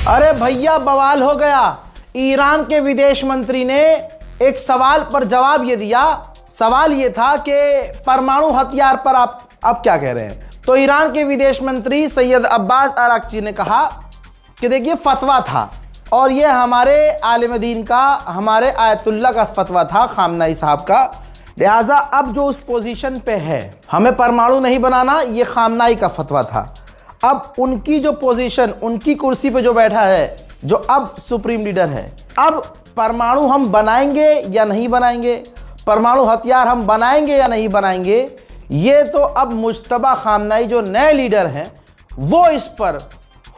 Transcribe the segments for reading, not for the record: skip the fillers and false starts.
अरे भैया बवाल हो गया। ईरान के विदेश मंत्री ने एक सवाल पर जवाब ये दिया। सवाल ये था कि परमाणु हथियार पर आप अब क्या कह रहे हैं। तो ईरान के विदेश मंत्री सैयद अब्बास अराक्ची ने कहा कि देखिए फतवा था और ये हमारे आलिम दीन का, हमारे आयतुल्ला का फतवा था, खामनाई साहब का। लिहाजा अब जो उस पोजीशन पे है, हमें परमाणु नहीं बनाना, ये खामनाई का फतवा था। अब उनकी जो पोजीशन, उनकी कुर्सी पे जो बैठा है, जो अब सुप्रीम लीडर है, अब परमाणु हम बनाएंगे या नहीं बनाएंगे, परमाणु हथियार हम बनाएंगे या नहीं बनाएंगे, ये तो अब मुज्तबा खामनाई जो नए लीडर हैं वो इस पर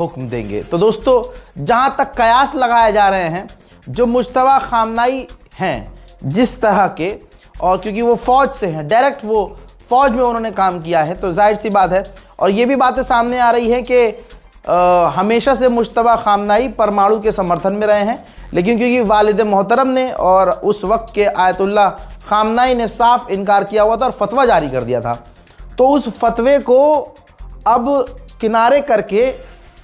हुक्म देंगे। तो दोस्तों, जहां तक कयास लगाए जा रहे हैं, जो मुज्तबा खामनाई हैं जिस तरह के, और क्योंकि वो फौज से हैं, डायरेक्ट वो फौज में उन्होंने काम किया है, तो जाहिर सी बात है। और ये भी बातें सामने आ रही हैं कि हमेशा से मुज्तबा खामनाई परमाणु के समर्थन में रहे हैं, लेकिन क्योंकि वालिद मोहतरम ने और उस वक्त के आयतुल्ला खामनाई ने साफ इनकार किया हुआ था और फतवा जारी कर दिया था, तो उस फतवे को अब किनारे करके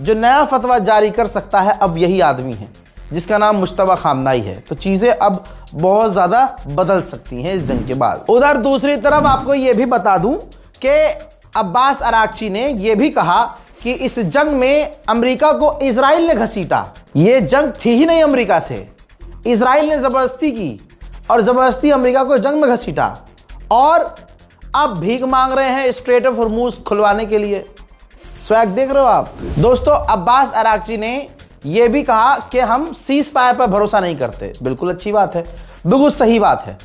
जो नया फतवा जारी कर सकता है, अब यही आदमी है जिसका नाम मुज्तबा खामनाई है। तो चीज़ें अब बहुत ज़्यादा बदल सकती हैं इस जंग के बाद। उधर दूसरी तरफ आपको ये भी बता दूं कि अब्बास अराक्ची ने यह भी कहा कि इस जंग में अमेरिका को इजराइल ने घसीटा। ये जंग थी ही नहीं अमेरिका से, इजराइल ने ज़बरदस्ती की और ज़बरदस्ती अमेरिका को जंग में घसीटा, और अब भीख मांग रहे हैं स्ट्रेट ऑफ हॉर्मुज़ खुलवाने के लिए। स्वैग देख रहे हो आप दोस्तों। अब्बास अराक्ची ने यह भी कहा कि हम सीज फायर पर भरोसा नहीं करते। बिल्कुल अच्छी बात है, बिल्कुल सही बात है।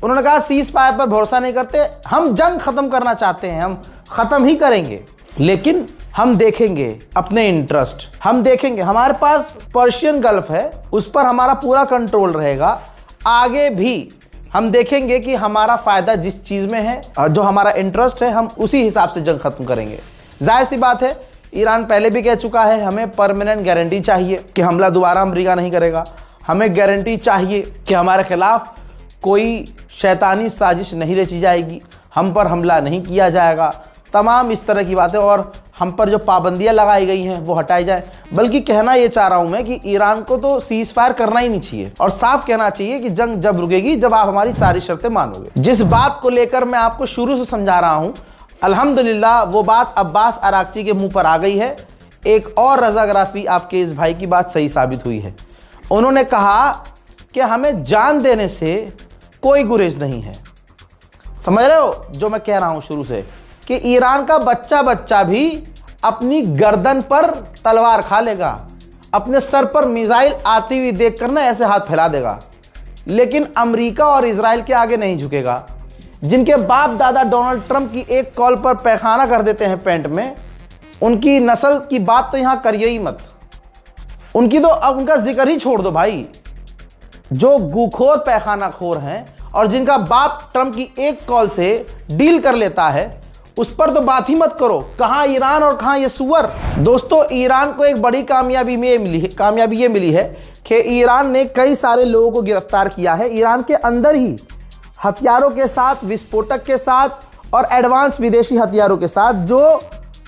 उन्होंने कहा सीज फायर पर भरोसा नहीं करते, हम जंग खत्म करना चाहते हैं, हम खत्म ही करेंगे, लेकिन हम देखेंगे अपने इंटरेस्ट, हम देखेंगे। हमारे पास पर्शियन गल्फ है, उस पर हमारा पूरा कंट्रोल रहेगा। आगे भी हम देखेंगे कि हमारा फायदा जिस चीज में है, जो हमारा इंटरेस्ट है, हम उसी हिसाब से जंग खत्म करेंगे। जाहिर सी बात है, ईरान पहले भी कह चुका है हमें परमानेंट गारंटी चाहिए कि हमला दोबारा अमेरिका नहीं करेगा। हमें गारंटी चाहिए कि हमारे खिलाफ कोई शैतानी साजिश नहीं रची जाएगी, हम पर हमला नहीं किया जाएगा, तमाम इस तरह की बातें, और हम पर जो पाबंदियां लगाई गई हैं वो हटाई जाए। बल्कि कहना ये चाह रहा हूं मैं कि ईरान को तो सीज फायर करना ही नहीं चाहिए, और साफ कहना चाहिए कि जंग जब रुकेगी जब आप हमारी सारी शर्तें मानोगे। जिस बात को लेकर मैं आपको शुरू से समझा रहा हूं, अल्हम्दुलिल्लाह वो बात अब्बास अराक्ची के मुंह पर आ गई है। एक और रजाग्राफी आपके इस भाई की बात सही साबित हुई है। उन्होंने कहा कि हमें जान देने से कोई गुरेज नहीं है। समझ रहे हो जो मैं कह रहा हूं शुरू से, कि ईरान का बच्चा बच्चा भी अपनी गर्दन पर तलवार खा लेगा, अपने सर पर मिसाइल आती हुई देखकर ना ऐसे हाथ फैला देगा, लेकिन अमेरिका और इजराइल के आगे नहीं झुकेगा। जिनके बाप दादा डोनाल्ड ट्रंप की एक कॉल पर पैखाना कर देते हैं पैंट में, उनकी नस्ल की बात तो यहां करिए ही मत। उनकी तो अब उनका जिक्र ही छोड़ दो भाई। जो गुखोर पैखाना खोर हैं और जिनका बाप ट्रंप की एक कॉल से डील कर लेता है, उस पर तो बात ही मत करो। कहां ईरान और कहां ये सुअर। दोस्तों, ईरान को एक बड़ी कामयाबी ये मिली है कि ईरान ने कई सारे लोगों को गिरफ्तार किया है। ईरान के अंदर ही हथियारों के साथ, विस्फोटक के साथ और एडवांस विदेशी हथियारों के साथ, जो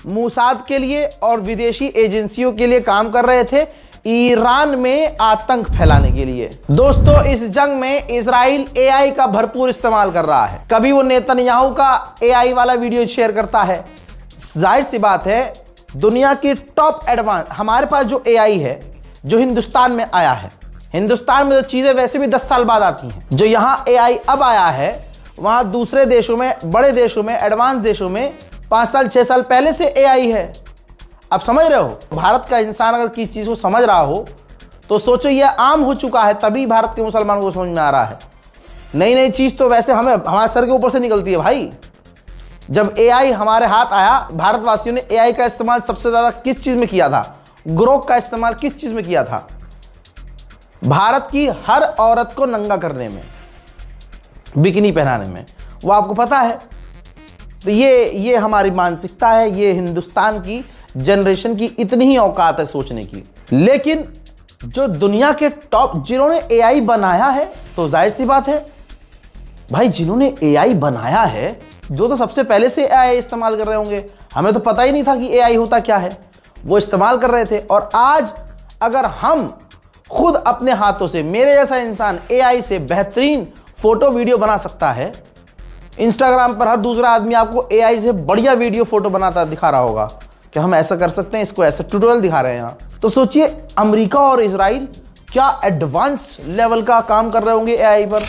मूसाद के लिए और विदेशी एजेंसियों के लिए काम कर रहे थे, ईरान में आतंक फैलाने के लिए। दोस्तों, इस जंग में इजराइल एआई का भरपूर इस्तेमाल कर रहा है। कभी वो नेतन्याहू का एआई वाला वीडियो शेयर करता है। जाहिर सी बात है, दुनिया की टॉप एडवांस हमारे पास जो एआई है, जो हिंदुस्तान में आया है, हिंदुस्तान में तो चीजें वैसे भी 10 साल बाद आती हैं, जो यहाँ एआई अब आया है, वहां दूसरे देशों में, बड़े देशों में, एडवांस देशों में 5 साल 6 साल पहले से एआई है। आप समझ रहे हो, भारत का इंसान अगर किसी चीज को समझ रहा हो तो सोचो ये आम हो चुका है, तभी भारत के मुसलमानों को समझ में आ रहा है। नई नई चीज तो वैसे हमारे सर के ऊपर से निकलती है भाई। जब एआई हमारे हाथ आया, भारतवासियों ने एआई का इस्तेमाल सबसे ज्यादा किस चीज में किया था? ग्रोक का इस्तेमाल किस चीज में किया था? भारत की हर औरत को नंगा करने में, बिकिनी पहनाने में। वो आपको पता है। तो ये हमारी मानसिकता है, ये हिंदुस्तान की जनरेशन की इतनी ही औकात है सोचने की। लेकिन जो दुनिया के टॉप, जिन्होंने एआई बनाया है, तो जाहिर सी बात है भाई, जिन्होंने एआई बनाया है, जो तो सबसे पहले से एआई इस्तेमाल कर रहे होंगे। हमें तो पता ही नहीं था कि एआई होता क्या है, वो इस्तेमाल कर रहे थे। और आज अगर हम खुद अपने हाथों से, मेरे जैसा इंसान एआई से बेहतरीन फोटो वीडियो बना सकता है, इंस्टाग्राम पर हर दूसरा आदमी आपको एआई से बढ़िया वीडियो फोटो बनाता दिखा रहा होगा कि हम ऐसा कर सकते हैं, इसको ऐसा ट्यूटोरियल दिखा रहे हैं यहाँ। तो सोचिए अमेरिका और इजराइल क्या एडवांस लेवल का काम कर रहे होंगे एआई पर।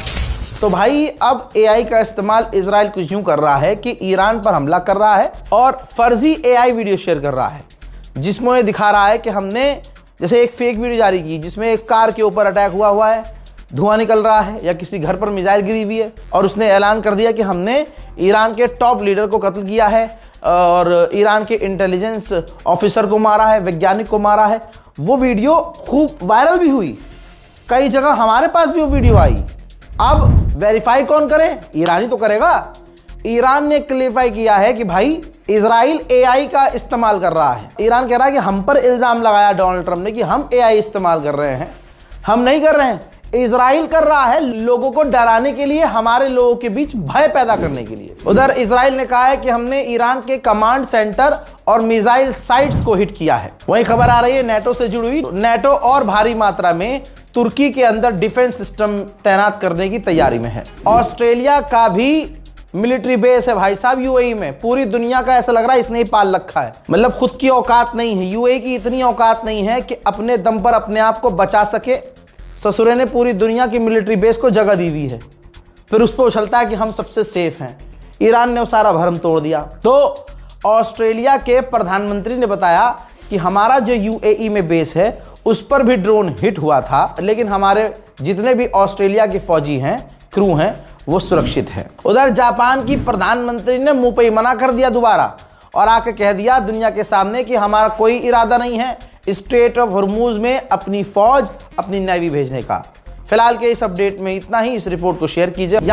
तो भाई अब एआई का इस्तेमाल इजराइल कुछ यूं कर रहा है कि ईरान पर हमला कर रहा है और फर्जी एआई वीडियो शेयर कर रहा है, जिसमें ये दिखा रहा है कि हमने जैसे एक फेक वीडियो जारी की जिसमें एक कार के ऊपर अटैक हुआ है, धुआं निकल रहा है, या किसी घर पर मिसाइल गिरी हुई है और उसने ऐलान कर दिया कि हमने ईरान के टॉप लीडर को कत्ल किया है और ईरान के इंटेलिजेंस ऑफिसर को मारा है, वैज्ञानिक को मारा है। वो वीडियो खूब वायरल भी हुई, कई जगह हमारे पास भी वो वीडियो आई। अब वेरीफाई कौन करे? ईरान ही तो करेगा। ईरान ने क्लेरिफाई किया है कि भाई इजराइल एआई का इस्तेमाल कर रहा है। ईरान कह रहा है कि हम पर इल्जाम लगाया डोनाल्ड ट्रंप ने कि हम एआई इस्तेमाल कर रहे हैं, हम नहीं कर रहे हैं, इजराइल कर रहा है, लोगों को डराने के लिए, हमारे लोगों के बीच भय पैदा करने के लिए। उधर इजराइल ने कहा है कि हमने ईरान के कमांड सेंटर और मिसाइल साइट्स को हिट किया है। वही खबर आ रही है नेटो से जुड़ी हुई, नेटो और भारी मात्रा में तुर्की के अंदर डिफेंस सिस्टम तैनात करने की तैयारी में है। ऑस्ट्रेलिया का भी मिलिट्री बेस है भाई साहब यूएई में। पूरी दुनिया का ऐसा लग रहा है इसने ही पाल रखा है, मतलब खुद की औकात नहीं है, यूएई की इतनी औकात नहीं है कि अपने दम पर अपने आप को बचा सके। ससुरे ने पूरी दुनिया की मिलिट्री बेस को जगह दी हुई है, फिर उस पर उछलता है कि हम सबसे सेफ हैं। ईरान ने वो सारा भरम तोड़ दिया। तो ऑस्ट्रेलिया के प्रधानमंत्री ने बताया कि हमारा जो यूएई में बेस है उस पर भी ड्रोन हिट हुआ था, लेकिन हमारे जितने भी ऑस्ट्रेलिया के फौजी हैं, क्रू हैं, वो सुरक्षित है। उधर जापान की प्रधानमंत्री ने मुंह पे ही मना कर दिया दोबारा और आके कह दिया दुनिया के सामने कि हमारा कोई इरादा नहीं है स्ट्रेट ऑफ हॉर्मूज में अपनी फौज, अपनी नेवी भेजने का। फिलहाल के इस अपडेट में इतना ही। इस रिपोर्ट को शेयर कीजिए।